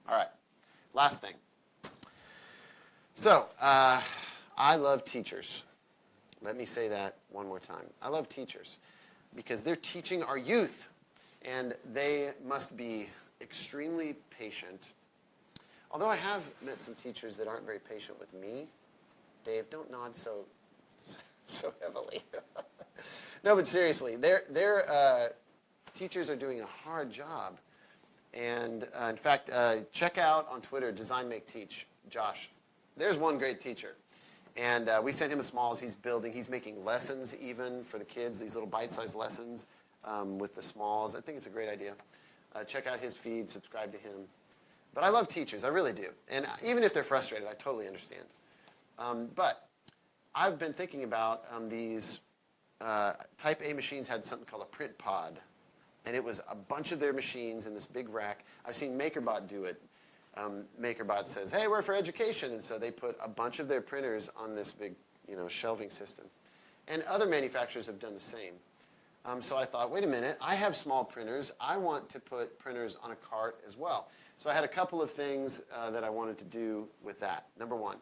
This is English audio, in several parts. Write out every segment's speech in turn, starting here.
All right, last thing. So, I love teachers. Let me say that one more time. I love teachers because they're teaching our youth, and they must be extremely patient. Although I have met some teachers that aren't very patient with me. Dave, don't nod so heavily. No, but seriously, their teachers are doing a hard job. And in fact, check out on Twitter, Design Make Teach, Josh. There's one great teacher. And we sent him a smalls. He's making lessons even for the kids, these little bite-sized lessons with the smalls. I think it's a great idea. Check out his feed, subscribe to him. But I love teachers, I really do. And even if they're frustrated, I totally understand. But I've been thinking about these Type A machines had something called a print pod. And it was a bunch of their machines in this big rack. I've seen MakerBot do it. MakerBot says, hey, we're for education. And so they put a bunch of their printers on this big shelving system. And other manufacturers have done the same. So I thought, wait a minute, I have small printers. I want to put printers on a cart as well. So I had a couple of things that I wanted to do with that. Number one,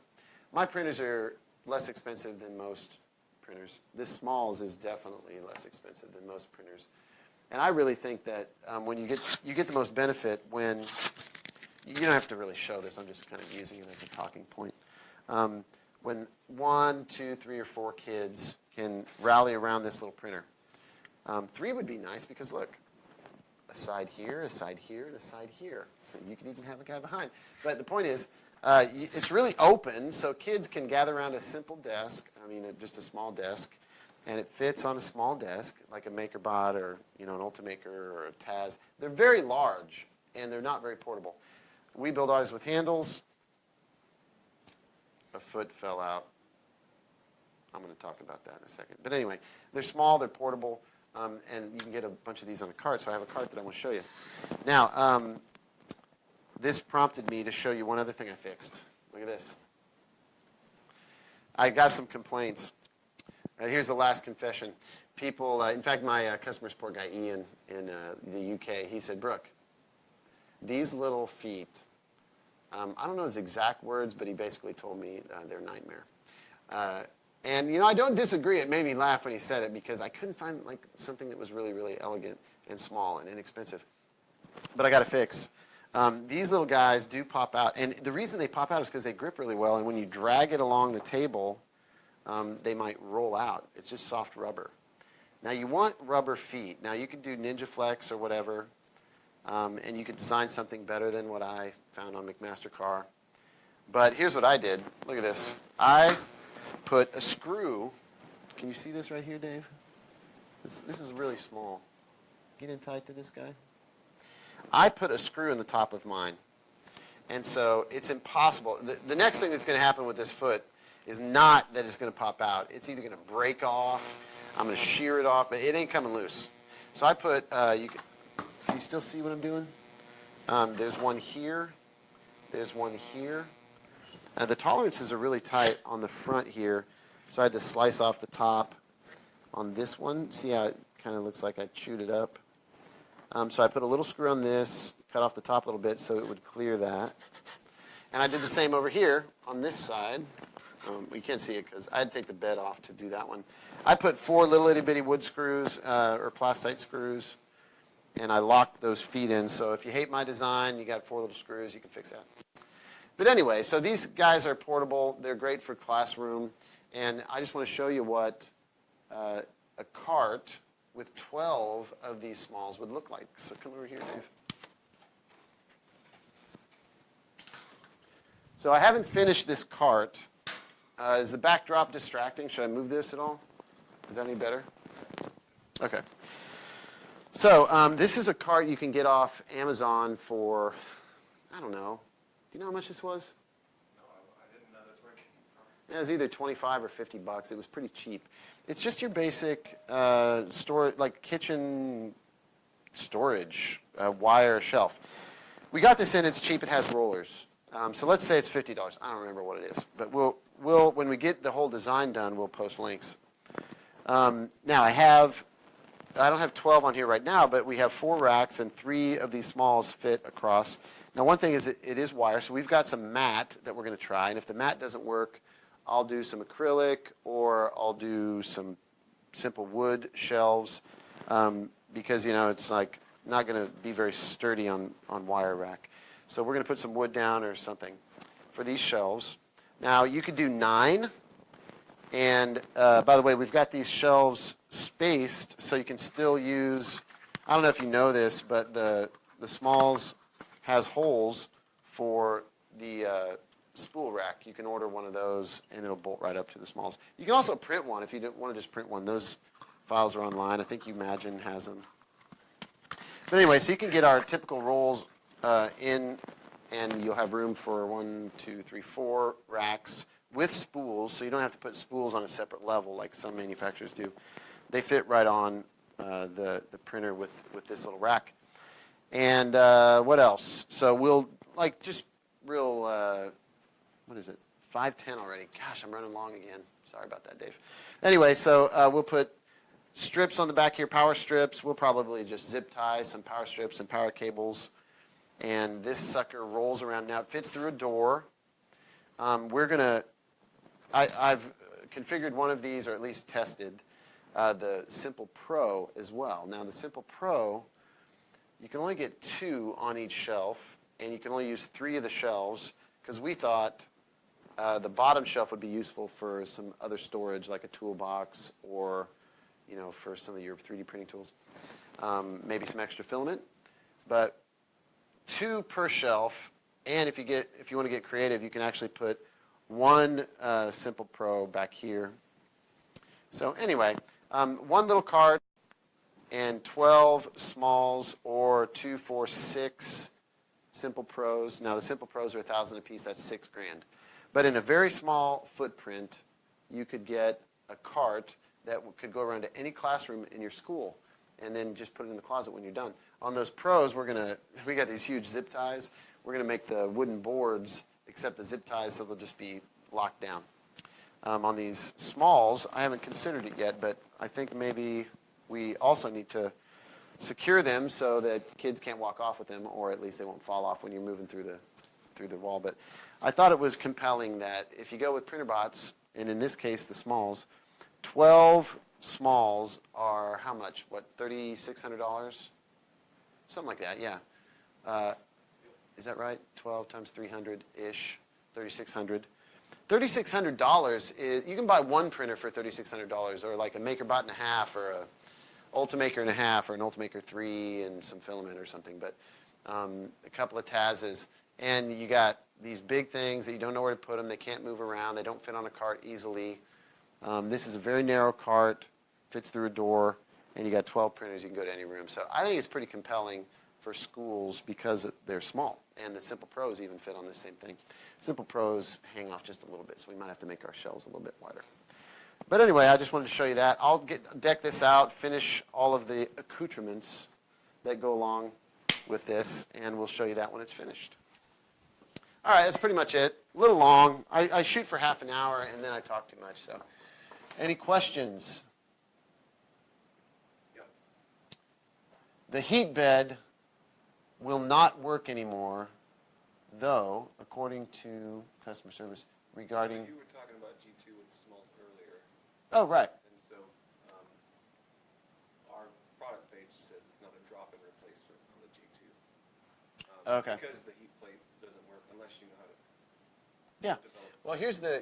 my printers are less expensive than most printers. This Smalls is definitely less expensive than most printers. And I really think that when you get the most benefit when, you don't have to really show this, I'm just kind of using it as a talking point. When 1, 2, 3, or 4 kids can rally around this little printer. 3 would be nice because look, a side here, and a side here. So you could even have a guy behind. But the point is, it's really open, so kids can gather around a simple desk, just a small desk, and it fits on a small desk, like a MakerBot or an Ultimaker or a Taz. They're very large, and they're not very portable. We build ours with handles. A foot fell out. I'm going to talk about that in a second. But anyway, they're small, they're portable, and you can get a bunch of these on a cart. So I have a cart that I want to show you. Now, this prompted me to show you one other thing I fixed. Look at this. I got some complaints. Here's the last confession. People, in fact, my customer support guy, Ian, in the UK, he said, Brooke, these little feet, I don't know his exact words, but he basically told me they're a nightmare. And, I don't disagree. It made me laugh when he said it because I couldn't find something that was really, really elegant and small and inexpensive. But I got a fix. These little guys do pop out. And the reason they pop out is because they grip really well. And when you drag it along the table, they might roll out. It's just soft rubber. Now, you want rubber feet. Now, you could do Ninja Flex or whatever. And you could design something better than what I found on McMaster-Carr. But here's what I did. Look at this. I put a screw. Can you see this right here, Dave? This is really small. Get in tight to this guy. I put a screw in the top of mine. And so it's impossible. The next thing that's going to happen with this foot is not that it's going to pop out. It's either going to break off, I'm going to shear it off, but it ain't coming loose. So I put, can you still see what I'm doing? There's one here. There's one here. The tolerances are really tight on the front here, so I had to slice off the top on this one. See how it kind of looks like I chewed it up? So I put a little screw on this, cut off the top a little bit so it would clear that. And I did the same over here on this side. You can't see it because I had to take the bed off to do that one. I put 4 little itty-bitty wood screws or plastite screws, and I locked those feet in. So if you hate my design, you got 4 little screws, you can fix that. But anyway, so these guys are portable. They're great for classroom. And I just want to show you what a cart with 12 of these smalls would look like. So come over here, Dave. So I haven't finished this cart. Is the backdrop distracting? Should I move this at all? Is that any better? Okay. So this is a cart you can get off Amazon for, I don't know. Do you know how much this was? No, I didn't know that's where it came from. It was either 25 or 50 bucks. It was pretty cheap. It's just your basic kitchen storage wire shelf. We got this in. It's cheap. It has rollers. So let's say it's $50. I don't remember what it is, but we'll when we get the whole design done, we'll post links. Now I have I don't have 12 on here right now, but we have 4 racks and 3 of these smalls fit across. Now, one thing is it is wire, so we've got some mat that we're going to try. And if the mat doesn't work, I'll do some acrylic or I'll do some simple wood shelves because, you know, it's like not going to be very sturdy on wire rack. So we're going to put some wood down or something for these shelves. Now, you could do 9. And by the way, we've got these shelves spaced so you can still use, I don't know if you know this, but the Smalls has holes for the spool rack. You can order one of those and it'll bolt right up to the Smalls. You can also print one if you don't want to just print one. Those files are online. I think Imagine has them. But anyway, so you can get our typical rolls in, and you'll have room for 1, 2, 3, 4 racks with spools, so you don't have to put spools on a separate level like some manufacturers do. They fit right on the printer with this little rack. And what else? So we'll, like, just real, what is it, 5:10 already. Gosh, I'm running long again. Sorry about that, Dave. Anyway, so we'll put strips on the back here, power strips. We'll probably just zip tie some power strips and power cables. And this sucker rolls around. Now, it fits through a door. We're going to, I've configured one of these, or at least tested, the Simple Pro as well. Now, the Simple Pro, you can only get 2 on each shelf, and you can only use 3 of the shelves, because we thought the bottom shelf would be useful for some other storage, like a toolbox, or, you know, for some of your 3D printing tools, maybe some extra filament. But 2 per shelf, and if you want to get creative, you can actually put 1 Simple Pro back here. So anyway, 1 little cart and 12 Smalls, or 2, 4, 6 Simple Pros. Now the Simple Pros are $1,000 a piece. That's $6 grand. But in a very small footprint, you could get a cart that could go around to any classroom in your school, and then just put it in the closet when you're done. On those Pros, we got these huge zip ties. We're gonna make the wooden boards except the zip ties, so they'll just be locked down. On these Smalls, I haven't considered it yet, but I think maybe we also need to secure them so that kids can't walk off with them, or at least they won't fall off when you're moving through the wall. But I thought it was compelling that if you go with PrinterBots, and in this case the Smalls, 12 Smalls are how much? What, $3,600? Something like that, yeah. Is that right? 12 times 300-ish, 3,600. $3,600 is, you can buy one printer for $3,600, or like a MakerBot and a half, or a Ultimaker and a half, or an Ultimaker 3 and some filament or something. But a couple of Taz's, and you got these big things that you don't know where to put them. They can't move around. They don't fit on a cart easily. This is a very narrow cart, fits through a door, and you got 12 printers. You can go to any room. So I think it's pretty compelling for schools because they're small, and the Simple Pros even fit on this same thing. Simple Pros hang off just a little bit, so we might have to make our shelves a little bit wider. But anyway, I just wanted to show you that. I'll deck this out, finish all of the accoutrements that go along with this, and we'll show you that when it's finished. All right, that's pretty much it. A little long. I shoot for half an hour, and then I talk too much. So, any questions? Yep. The heat bed will not work anymore, though, according to customer service, regarding... You were talking about G2 with Smalls earlier, Oh, right. and so our product page says it's not a drop-in replacement for the G2. Okay. Because the heat plate doesn't work unless you know how to Yeah. develop it. Well,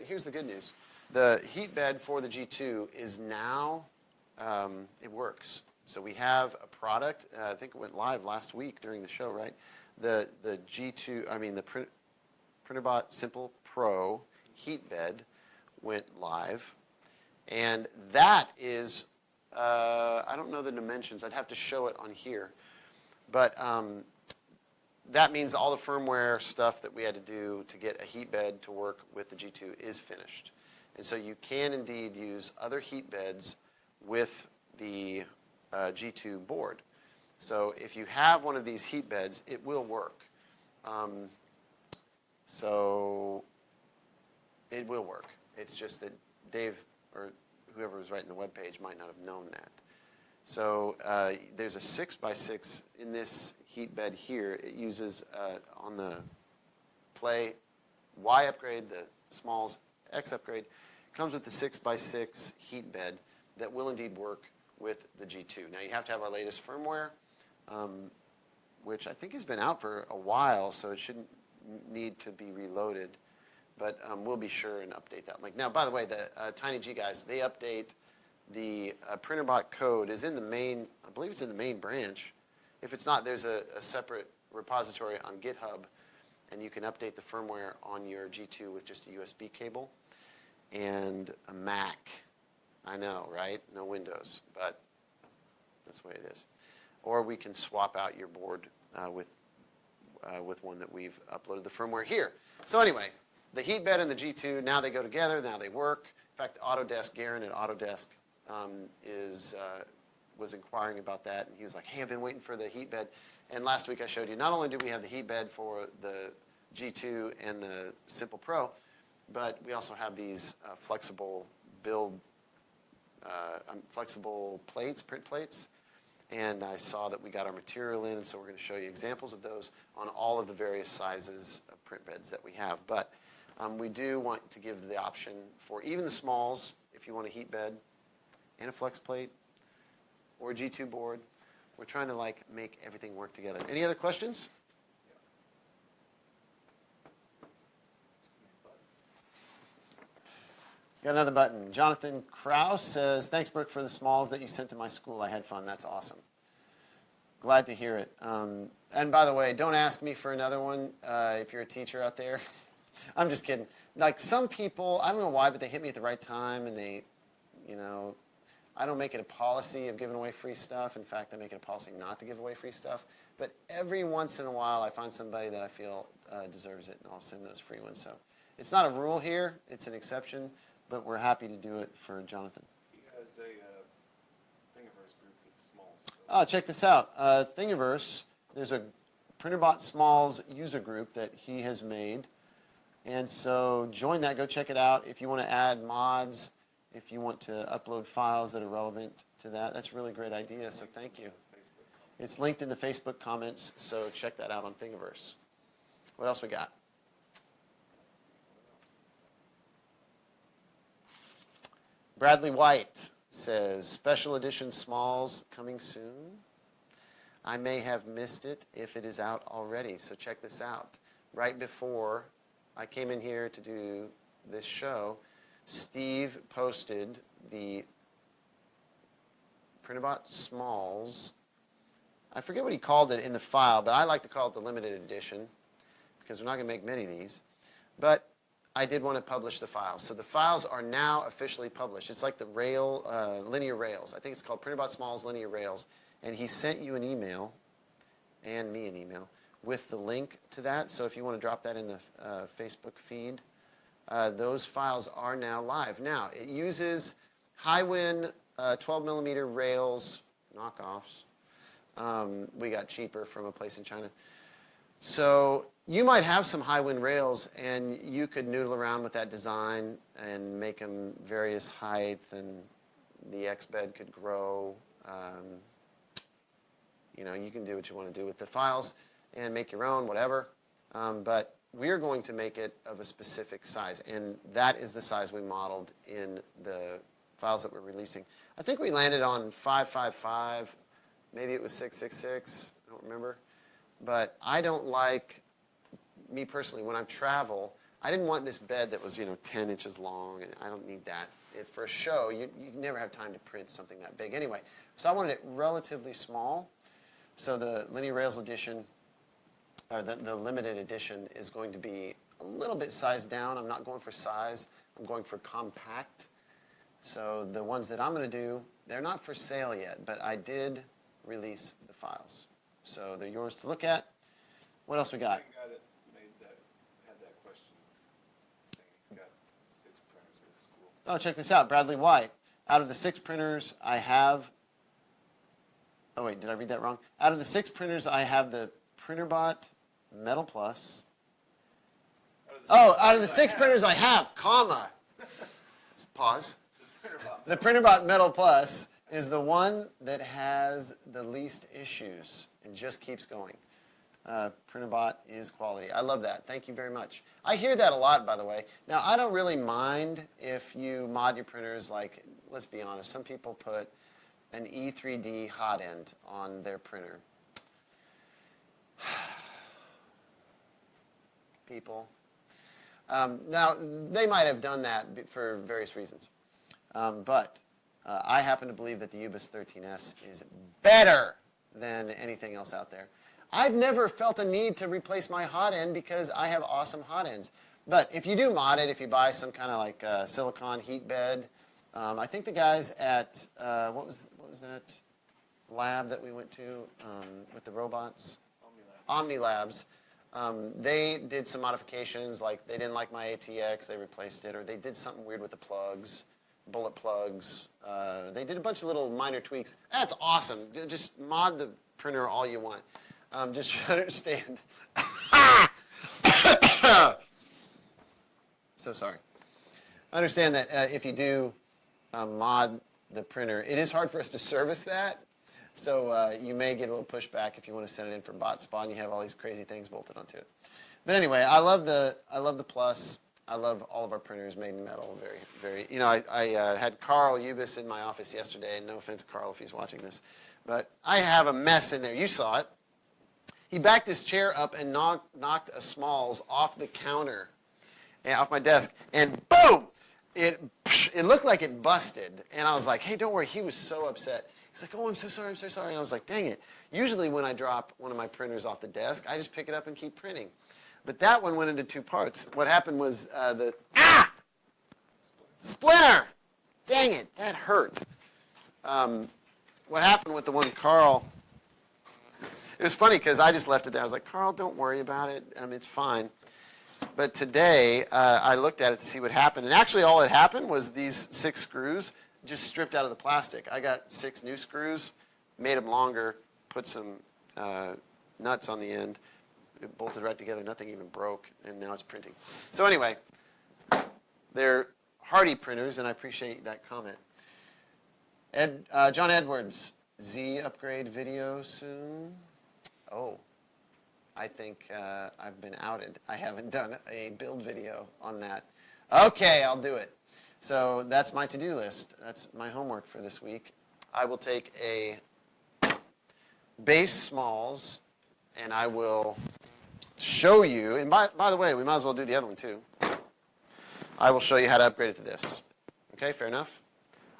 here's the good news. The heat bed for the G2 is now, it works. So we have a product, I think it went live last week during the show, right? The G2, I mean the PrinterBot Simple Pro heat bed went live. And that is, I don't know the dimensions. I'd have to show it on here. But that means all the firmware stuff that we had to do to get a heat bed to work with the G2 is finished. And so you can indeed use other heat beds with the G2 board. So if you have one of these heat beds, it will work. So it will work. It's just that Dave or whoever was writing the web page might not have known that. So there's a 6x6 in this heat bed here. It uses on the Play Y upgrade, the Smalls X upgrade, comes with the 6x6 heat bed that will indeed work with the G2. Now you have to have our latest firmware, which I think has been out for a while, so it shouldn't need to be reloaded. But we'll be sure and update that link. Now, by the way, the Tiny G guys, they update the PrinterBot code is in the main, I believe it's in the main branch. If it's not, there's a separate repository on GitHub, and you can update the firmware on your G2 with just a USB cable and a Mac. I know, right? No Windows, but that's the way it is. Or we can swap out your board with one that we've uploaded the firmware here. So anyway, the heat bed and the G2, now they go together, now they work. In fact, Autodesk, Garen at Autodesk was inquiring about that, and he was like, hey, I've been waiting for the heat bed. And last week I showed you, not only do we have the heat bed for the G2 and the Simple Pro, but we also have these flexible plates, print plates. And I saw that we got our material in, and so we're going to show you examples of those on all of the various sizes of print beds that we have. But we do want to give the option for even the smalls, if you want a heat bed and a flex plate or a G2 board. We're trying to make everything work together. Any other questions? Got another button. Jonathan Kraus says, thanks, Brooke, for the smalls that you sent to my school. I had fun. That's awesome. Glad to hear it. And by the way, don't ask me for another one if you're a teacher out there. I'm just kidding. Like some people, I don't know why, but they hit me at the right time, and they, I don't make it a policy of giving away free stuff. In fact, I make it a policy not to give away free stuff. But every once in a while, I find somebody that I feel deserves it, and I'll send those free ones. So it's not a rule here. It's an exception. But we're happy to do it for Jonathan. He has a Thingiverse group with Smalls. So. Oh, check this out. Thingiverse, there's a PrinterBot Smalls user group that he has made. And so join that. Go check it out. If you want to add mods, if you want to upload files that are relevant to that, that's a really great idea. So thank you. It's linked in the Facebook comments, so check that out on Thingiverse. What else we got? Bradley White says, special edition Smalls coming soon. I may have missed it if it is out already, so check this out. Right before I came in here to do this show, Steve posted the PrinterBot Smalls. I forget what he called it in the file, but I like to call it the limited edition because we're not going to make many of these. But I did want to publish the files. So the files are now officially published. It's like the linear rails. I think it's called PrinterBot Smalls Linear Rails. And he sent you an email, and me an email, with the link to that. So if you want to drop that in the Facebook feed, those files are now live. Now, it uses Hiwin 12-millimeter rails knockoffs. We got cheaper from a place in China. So you might have some Hiwin rails, and you could noodle around with that design and make them various height, and the X bed could grow. You can do what you want to do with the files and make your own, whatever. But we're going to make it of a specific size, and that is the size we modeled in the files that we're releasing. I think we landed on 555, maybe it was 666, I don't remember. But I don't like, me personally, when I travel, I didn't want this bed that was 10 inches long, and I don't need that. For a show, you never have time to print something that big. Anyway, so I wanted it relatively small. So the Linear Rails edition, or the limited edition, is going to be a little bit sized down. I'm not going for size. I'm going for compact. So the ones that I'm going to do, they're not for sale yet, but I did release the files. So they're yours to look at. What else we got? The guy that had that question saying he's got 6 printers at his school. Oh, check this out. Bradley White. Out of the 6 printers I have, oh wait, did I read that wrong? Out of the 6 printers I have the PrinterBot Metal Plus. Out of the 6 printers I have, comma. Pause. The PrinterBot Metal Plus is the one that has the least issues and just keeps going. Printrbot is quality. I love that. Thank you very much. I hear that a lot, by the way. Now, I don't really mind if you mod your printers. Like, let's be honest, some people put an E3D hot end on their printer. People. Now, they might have done that for various reasons. But I happen to believe that the UBIS 13S is better than anything else out there. I've never felt a need to replace my hot end because I have awesome hot ends. But if you do mod it, if you buy some kind of like silicon heat bed, I think the guys at, what was that lab that we went to with the robots? Omnilabs. They did some modifications, like they didn't like my ATX, they replaced it, or they did something weird with the plugs, bullet plugs. They did a bunch of little minor tweaks. That's awesome. Just mod the printer all you want. Just understand. So sorry. Understand that if you do mod the printer, it is hard for us to service that. So you may get a little pushback if you want to send it in for bot spawn. You have all these crazy things bolted onto it. But anyway, I love the Plus. I love all of our printers made in metal. Very, very. You know, I had Carl Ubis in my office yesterday. And no offense, Carl, if he's watching this, but I have a mess in there. You saw it. He backed his chair up and knocked a Smalls off the counter, off my desk, and boom! It looked like it busted. And I was like, hey, don't worry. He was so upset. He's like, oh, I'm so sorry, I'm so sorry. And I was like, dang it. Usually when I drop one of my printers off the desk, I just pick it up and keep printing. But that one went into two parts. What happened was splinter! Dang it, that hurt. What happened with the one Carl, it was funny because I just left it there. I was like, Carl, don't worry about it. It's fine. But today, I looked at it to see what happened. And actually all that happened was these 6 screws just stripped out of the plastic. I got 6 new screws, made them longer, put some nuts on the end. It bolted right together. Nothing even broke, and now it's printing. So anyway, they're hardy printers, and I appreciate that comment. John Edwards, Z upgrade video soon? Oh, I think I've been outed. I haven't done a build video on that. Okay, I'll do it. So that's my to-do list. That's my homework for this week. I will take a base Smalls, and I will show you, and by the way, we might as well do the other one too. I will show you how to upgrade it to this. Okay, fair enough?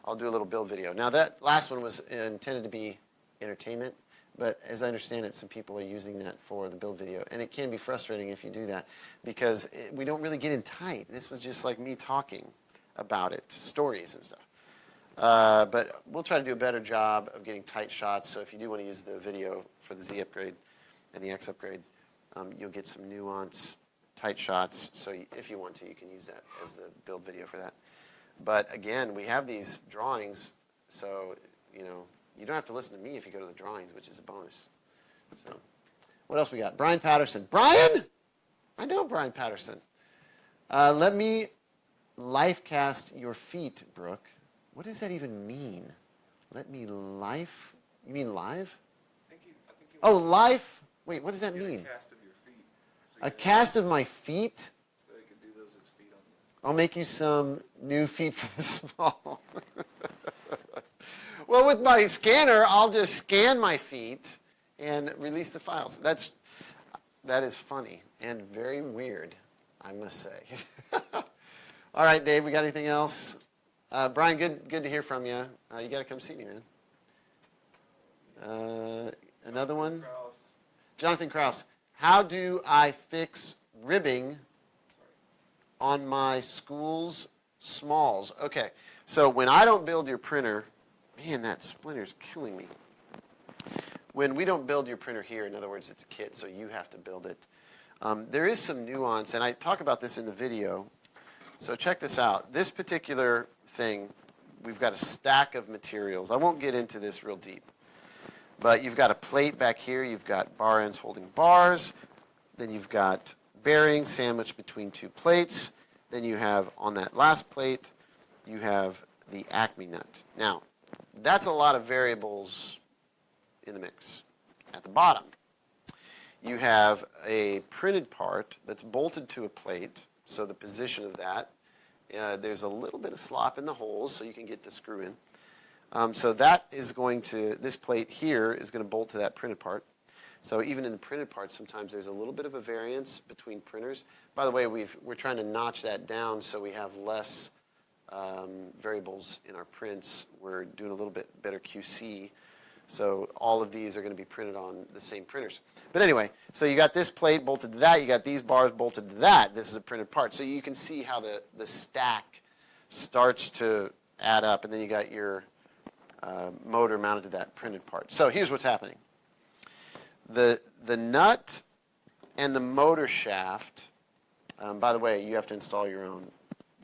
I'll do a little build video. Now that last one was intended to be entertainment, but as I understand it, some people are using that for the build video. And it can be frustrating if you do that because we don't really get in tight. This was just like me talking about it, stories and stuff. But we'll try to do a better job of getting tight shots. So if you do want to use the video for the Z upgrade and the X upgrade, you'll get some nuance, tight shots. So if you want to, you can use that as the build video for that. But again, we have these drawings, so you don't have to listen to me if you go to the drawings, which is a bonus. So what else we got? Brian Patterson. Brian? I know Brian Patterson. Let me life cast your feet, Brooke. What does that even mean? Let me life? You mean live? I think you Oh, life? Wait, what does that mean? a cast of your feet. So A cast of my feet? So you can do those as feet on the... I'll make you some new feet for the small. Well, with my scanner, I'll just scan my feet and release the files. That is funny and very weird, I must say. All right, Dave, we got anything else? Brian, good to hear from you. You got to come see me, man. Another one? Krause. Jonathan Krause. How do I fix ribbing on my school's Smalls? Okay, so when I don't build your printer, man, that splinter's killing me. When we don't build your printer here, in other words, it's a kit, so you have to build it. There is some nuance, and I talk about this in the video. So check this out. This particular thing, we've got a stack of materials. I won't get into this real deep. But you've got a plate back here. You've got bar ends holding bars. Then you've got bearings sandwiched between 2 plates. Then you have, on that last plate, you have the Acme nut. Now, that's a lot of variables in the mix. At the bottom, you have a printed part that's bolted to a plate, so the position of that, there's a little bit of slop in the holes so you can get the screw in. So that is going to, this plate here is going to bolt to that printed part. So even in the printed parts, sometimes there's a little bit of a variance between printers. By the way, we're trying to notch that down so we have less variables in our prints. We're doing a little bit better QC. So all of these are going to be printed on the same printers. But anyway, so you got this plate bolted to that. You got these bars bolted to that. This is a printed part. So you can see how the stack starts to add up. And then you got your motor mounted to that printed part. So here's what's happening. The nut and the motor shaft, by the way, you have to install your own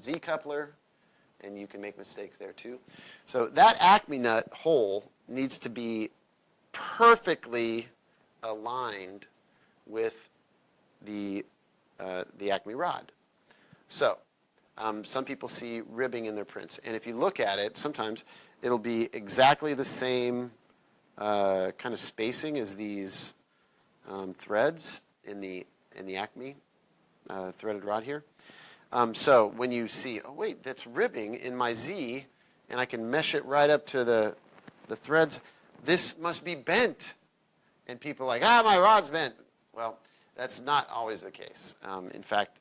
Z-coupler, and you can make mistakes there too. So that Acme nut hole needs to be perfectly aligned with the Acme rod. So some people see ribbing in their prints, and if you look at it, sometimes it'll be exactly the same kind of spacing as these threads in the Acme threaded rod here. So when you see, oh wait, that's ribbing in my Z, and I can mesh it right up to the threads, this must be bent. And people are like, my rod's bent. Well, that's not always the case. In fact,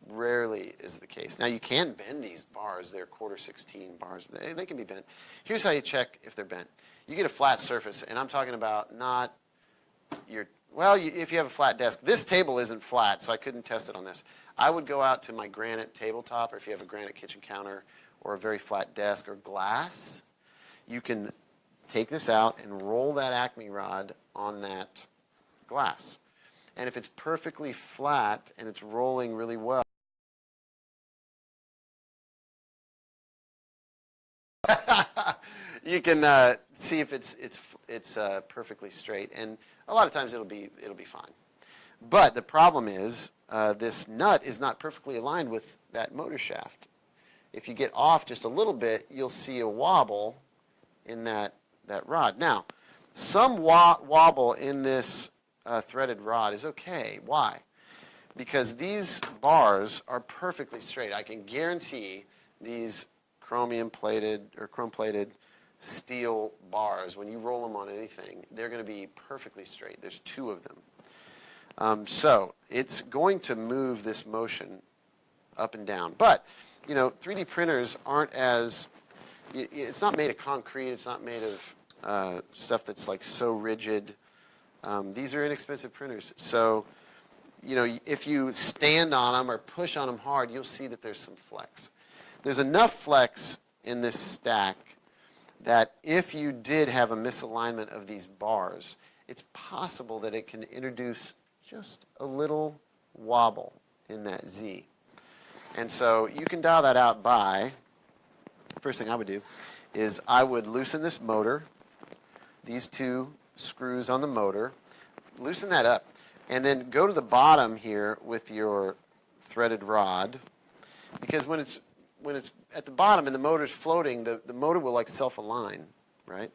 rarely is the case. Now you can bend these bars. They're 1/4-16 bars. They can be bent. Here's how you check if they're bent. You get a flat surface, and I'm talking about not your, if you have a flat desk. This table isn't flat, so I couldn't test it on this. I would go out to my granite tabletop, or if you have a granite kitchen counter or a very flat desk or glass, you can take this out and roll that Acme rod on that glass. And if it's perfectly flat and it's rolling really well, you can see if it's perfectly straight, and a lot of times it'll be fine. But the problem is this nut is not perfectly aligned with that motor shaft. If you get off just a little bit, you'll see a wobble in that rod. Now, some wobble in this threaded rod is okay. Why? Because these bars are perfectly straight. I can guarantee these chromium-plated or chrome-plated steel bars, when you roll them on anything, they're going to be perfectly straight. There's two of them. So it's going to move this motion up and down. But, 3D printers aren't as, it's not made of concrete. It's not made of stuff that's like so rigid. These are inexpensive printers. So, if you stand on them or push on them hard, you'll see that there's some flex. There's enough flex in this stack that if you did have a misalignment of these bars, it's possible that it can introduce just a little wobble in that Z. And so you can dial that out by, first thing I would do is I would loosen this motor, these two screws on the motor, loosen that up, and then go to the bottom here with your threaded rod, because when it's at the bottom and the motor's floating, the motor will like self-align, right?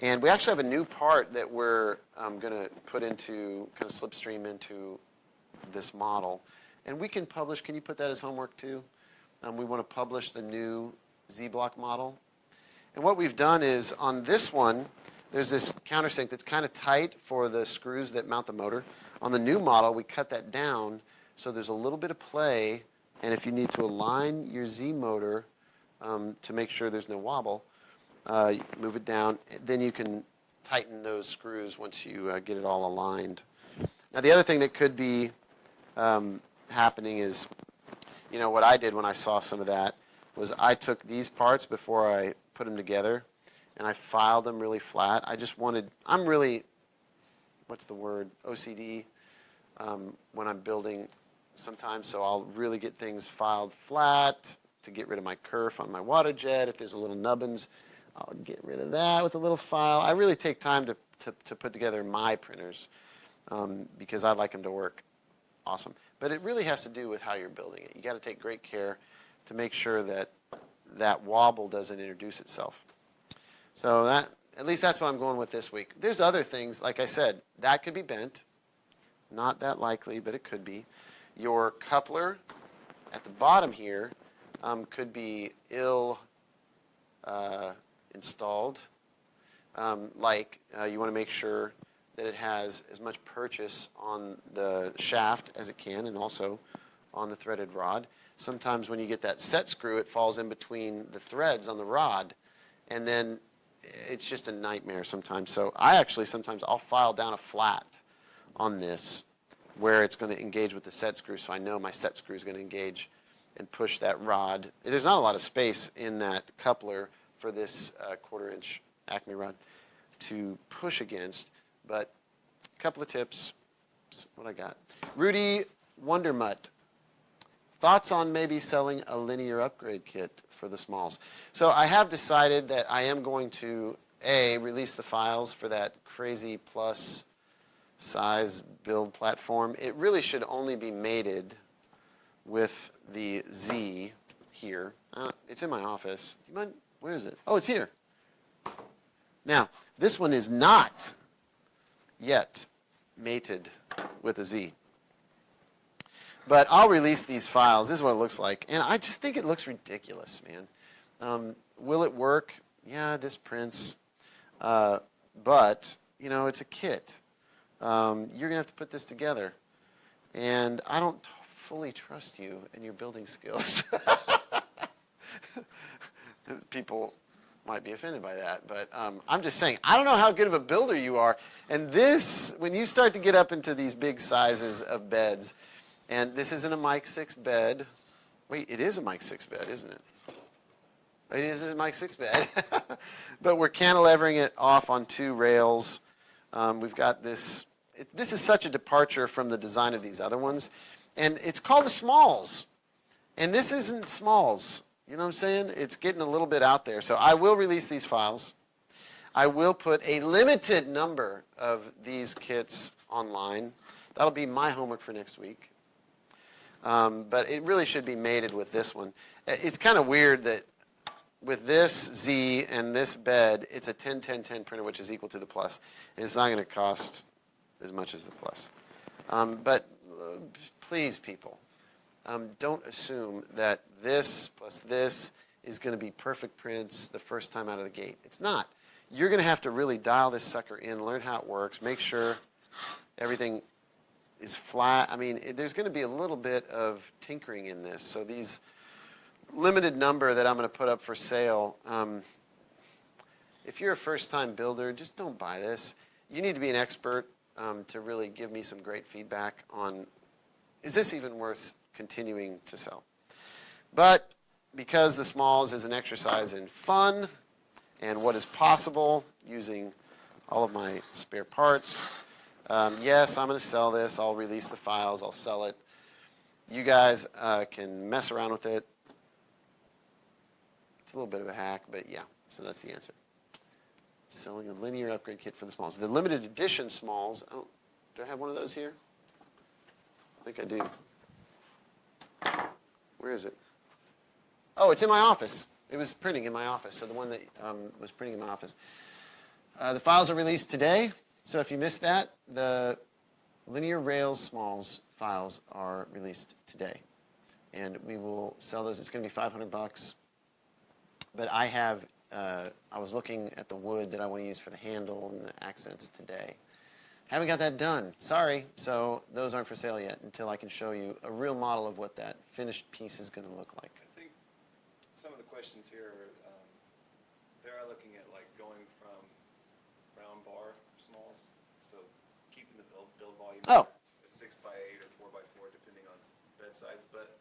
And we actually have a new part that we're going to put into, kind of slipstream into this model. And we can publish, can you put that as homework too? We want to publish the new Z-block model. And what we've done is on this one, there's this countersink that's kind of tight for the screws that mount the motor. On the new model, we cut that down so there's a little bit of play. And if you need to align your Z motor to make sure there's no wobble, move it down. Then you can tighten those screws once you get it all aligned. Now, the other thing that could be happening is, what I did when I saw some of that was I took these parts before I put them together, and I filed them really flat. I'm really, what's the word, OCD when I'm building sometimes, so I'll really get things filed flat to get rid of my kerf on my water jet. If there's a little nubbins, I'll get rid of that with a little file. I really take time to put together my printers because I like them to work awesome. But it really has to do with how you're building it. You got to take great care to make sure that that wobble doesn't introduce itself. So that, at least that's what I'm going with this week. There's other things, like I said, that could be bent. Not that likely, but it could be. Your coupler at the bottom here could be ill installed. You want to make sure that it has as much purchase on the shaft as it can, and also on the threaded rod. Sometimes when you get that set screw, it falls in between the threads on the rod, and then it's just a nightmare sometimes. So I actually sometimes I'll file down a flat on this where it's going to engage with the set screw, so I know my set screw is going to engage and push that rod. There's not a lot of space in that coupler for this 1/4 inch Acme rod to push against, but a couple of tips. That's what I got. Rudy Wondermutt. Thoughts on maybe selling a linear upgrade kit for the smalls? So I have decided that I am going to, release the files for that crazy plus size build platform. It really should only be mated with the Z here. It's in my office. Do you mind? Where is it? Oh, it's here. Now, this one is not yet mated with a Z. But I'll release these files. This is what it looks like. And I just think it looks ridiculous, man. Will it work? Yeah, this prints. But, you know, it's a kit. You're going to have to put this together. And I don't fully trust you and your building skills. People might be offended by that. But I'm just saying, I don't know how good of a builder you are. And this, when you start to get up into these big sizes of beds, and this isn't a Mike 6 bed. Wait, it is a Mike 6 bed, isn't it? It is a Mike 6 bed. But we're cantilevering it off on 2 rails. We've got this. This is such a departure from the design of these other ones. And it's called a Smalls. And this isn't Smalls. You know what I'm saying? It's getting a little bit out there. So I will release these files. I will put a limited number of these kits online. That'll be my homework for next week. But it really should be mated with this one. It's kind of weird that with this Z and this bed, it's a 10-10-10 printer, which is equal to the Plus. And it's not going to cost as much as the Plus. But please, people, don't assume that this plus this is going to be perfect prints the first time out of the gate. It's not. You're going to have to really dial this sucker in, learn how it works, make sure everything is flat. I mean, there's going to be a little bit of tinkering in this. So these limited number that I'm going to put up for sale, if you're a first-time builder, just don't buy this. You need to be an expert to really give me some great feedback on, is this even worth continuing to sell? But because the Smalls is an exercise in fun and what is possible using all of my spare parts, yes, I'm going to sell this. I'll release the files. I'll sell it. You guys can mess around with it. It's a little bit of a hack, but yeah, so that's the answer. Selling a linear upgrade kit for the Smalls. The limited edition Smalls, do I have one of those here? I think I do. Where is it? Oh, it's in my office. It was printing in my office, so the one that was printing in my office. The files are released today. So if you missed that, the Linear Rails Smalls files are released today. And we will sell those. It's going to be $500. But I have, I was looking at the wood that I want to use for the handle and the accents today. Haven't got that done. Sorry. So those aren't for sale yet until I can show you a real model of what that finished piece is going to look like. I think some of the questions here, they are looking at like going from round bar Smalls, so keeping the build volume Oh. at 6x8 or 4x4 depending on bed size, but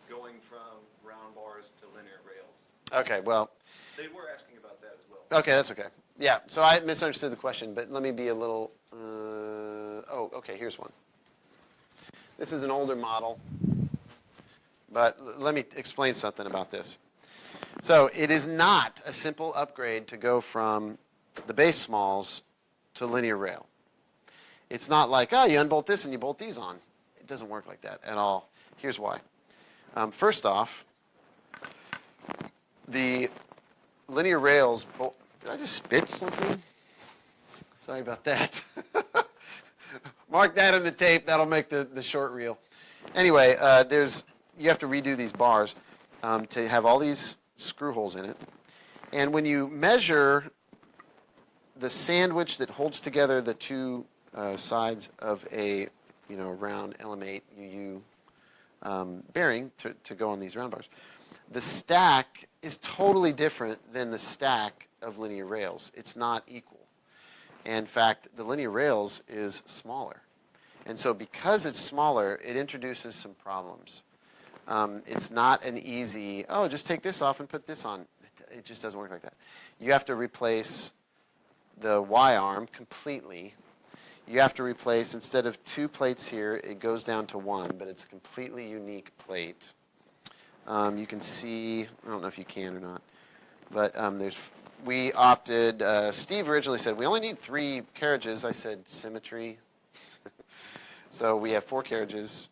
going from round bars to linear rails. Okay, well. They were asking about that as well. Okay, that's okay. Yeah, so I misunderstood the question, but let me be a little, okay, here's one. This is an older model, but let me explain something about this. So it is not a simple upgrade to go from the base Smalls to linear rail. It's not like, oh, you unbolt this and you bolt these on. It doesn't work like that at all. Here's why. First off, the linear rails Did I just spit something? Sorry about that. Mark that in the tape. That'll make the short reel. Anyway, you have to redo these bars to have all these screw holes in it. And when you measure the sandwich that holds together the two sides of a round LM8 UU bearing to go on these round bars, the stack is totally different than the stack of linear rails. It's not equal. In fact, the linear rails is smaller. And so because it's smaller, it introduces some problems. It's not an easy, just take this off and put this on. It just doesn't work like that. You have to replace the Y-arm completely. You have to replace, instead of 2 plates here, it goes down to 1, but it's a completely unique plate. You can see, I don't know if you can or not, but we opted, Steve originally said, we only need 3 carriages. I said, symmetry. So we have 4 carriages.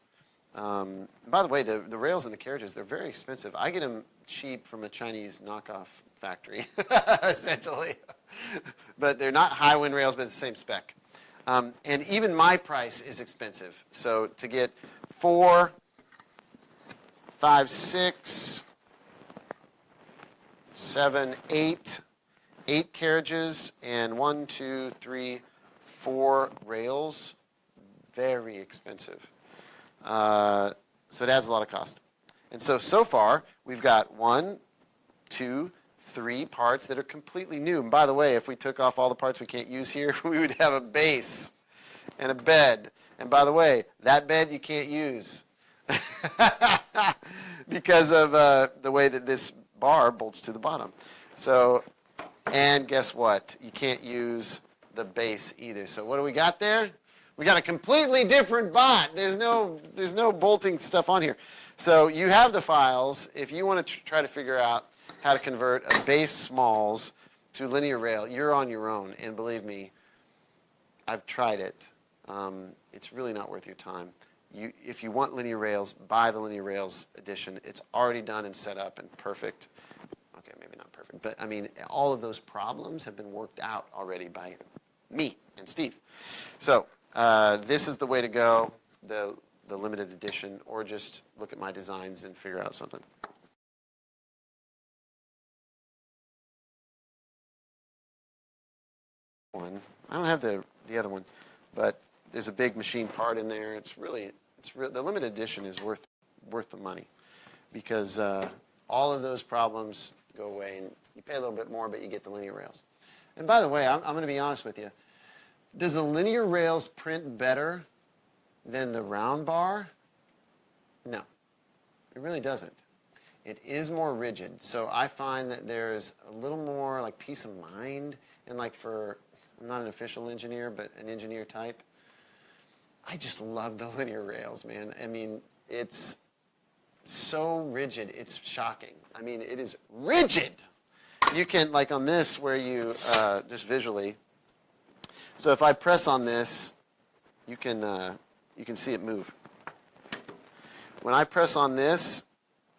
By the way, the rails in the carriages, they're very expensive. I get them cheap from a Chinese knockoff factory, essentially. But they're not high wind rails, but it's the same spec. And even my price is expensive. So to get 4, 5, 6, 7, 8 carriages, and 1, 2, 3, 4 rails, very expensive. So it adds a lot of cost. And so far, we've got 1, 2, 3 parts that are completely new. And by the way, if we took off all the parts we can't use here, we would have a base and a bed. And by the way, that bed you can't use because of the way that this bar bolts to the bottom. So, and guess what? You can't use the base either. So what do we got there? We got a completely different bot. There's no bolting stuff on here. So you have the files. If you want to try to figure out how to convert a base smalls to linear rail, you're on your own. And believe me, I've tried it. It's really not worth your time. If you want linear rails, buy the linear rails edition. It's already done and set up and perfect. Okay, maybe not perfect, but I mean, all of those problems have been worked out already by me and Steve. So this is the way to go, the limited edition, or just look at my designs and figure out something. I don't have the other one, but there's a big machine part in there. The limited edition is worth the money because all of those problems go away, and you pay a little bit more, but you get the linear rails. And by the way, I'm going to be honest with you. Does the linear rails print better than the round bar? No, it really doesn't. It is more rigid, so I find that there's a little more like peace of mind, and like I'm not an official engineer, but an engineer type. I just love the linear rails, man. I mean, it's so rigid, it's shocking. I mean, it is rigid. You can, like on this, where you, just visually, so if I press on this, you can see it move. When I press on this,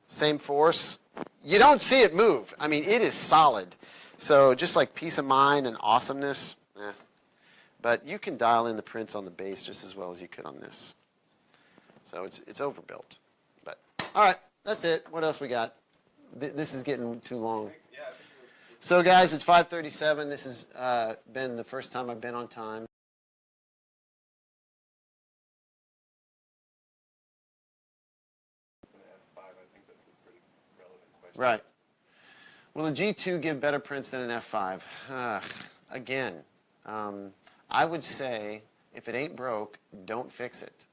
same force, you don't see it move. I mean, it is solid. So just like peace of mind and awesomeness, but you can dial in the prints on the base just as well as you could on this. So it's overbuilt. But all right, that's it. What else we got? This is getting too long. So guys, it's 5:37. This has been the first time I've been on time. F5, I think that's a pretty relevant question. Right. Will a G2 give better prints than an F5? Again, I would say if it ain't broke, don't fix it.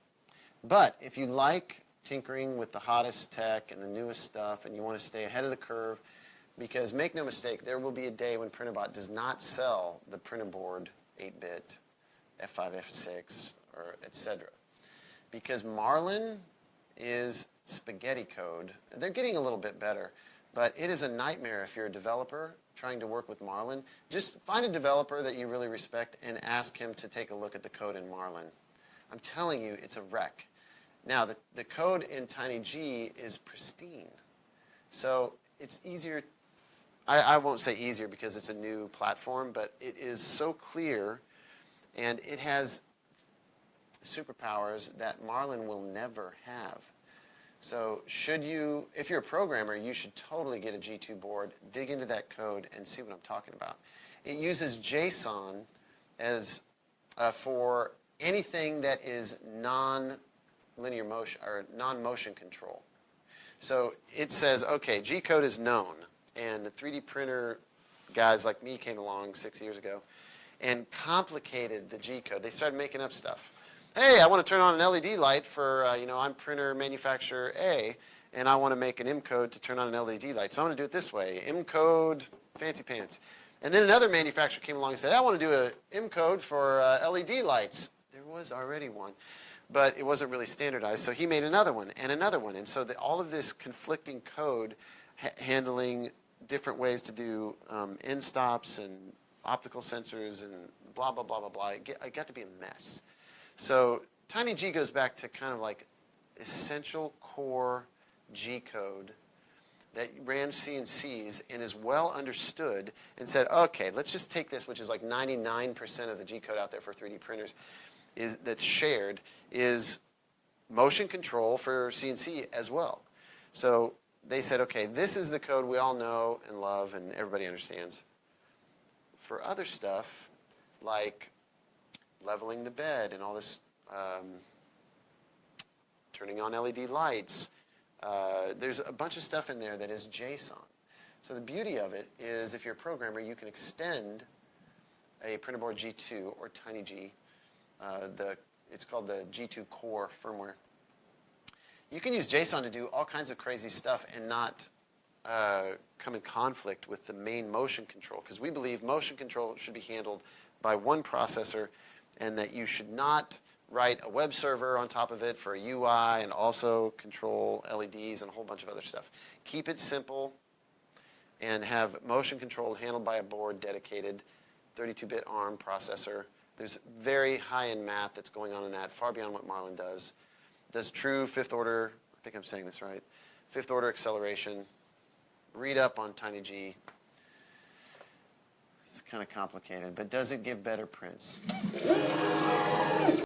But if you like tinkering with the hottest tech and the newest stuff and you want to stay ahead of the curve, because make no mistake, there will be a day when Printrbot does not sell the printed board 8-bit, F5, F6, or etc. Because Marlin is spaghetti code. They're getting a little bit better, but it is a nightmare if you're a developer trying to work with Marlin. Just find a developer that you really respect and ask him to take a look at the code in Marlin. I'm telling you, it's a wreck. Now, the code in TinyG is pristine. So it's easier. I won't say easier because it's a new platform, but it is so clear, and it has superpowers that Marlin will never have. So if you're a programmer, you should totally get a G2 board, dig into that code, and see what I'm talking about. It uses JSON as for anything that is non-linear motion or non-motion control. So it says, okay, G-code is known, and the 3D printer guys like me came along 6 years ago and complicated the G-code. They started making up stuff. Hey, I want to turn on an LED light for, I'm printer manufacturer A, and I want to make an M code to turn on an LED light. So I'm going to do it this way, M code, fancy pants. And then another manufacturer came along and said, I want to do an M code for LED lights. There was already one, but it wasn't really standardized. So he made another one and another one. And so all of this conflicting code handling different ways to do end stops and optical sensors and blah, blah, blah, blah, blah. It got to be a mess. So TinyG goes back to kind of like essential core G code that ran CNCs and is well understood and said, okay, let's just take this, which is like 99% of the G code out there for 3D printers that's shared, is motion control for CNC as well. So they said, okay, this is the code we all know and love and everybody understands. For other stuff, like leveling the bed and all this, turning on LED lights, there's a bunch of stuff in there that is JSON. So the beauty of it is if you're a programmer, you can extend a printer board G2 or TinyG. It's called the G2 Core firmware. You can use JSON to do all kinds of crazy stuff and not come in conflict with the main motion control, because we believe motion control should be handled by one processor and that you should not write a web server on top of it for a UI and also control LEDs and a whole bunch of other stuff. Keep it simple and have motion control handled by a board dedicated 32-bit ARM processor. There's very high-end math that's going on in that, far beyond what Marlin does. Does true fifth order, I think I'm saying this right, fifth order acceleration. Read up on TinyG. It's kind of complicated, but does it give better prints?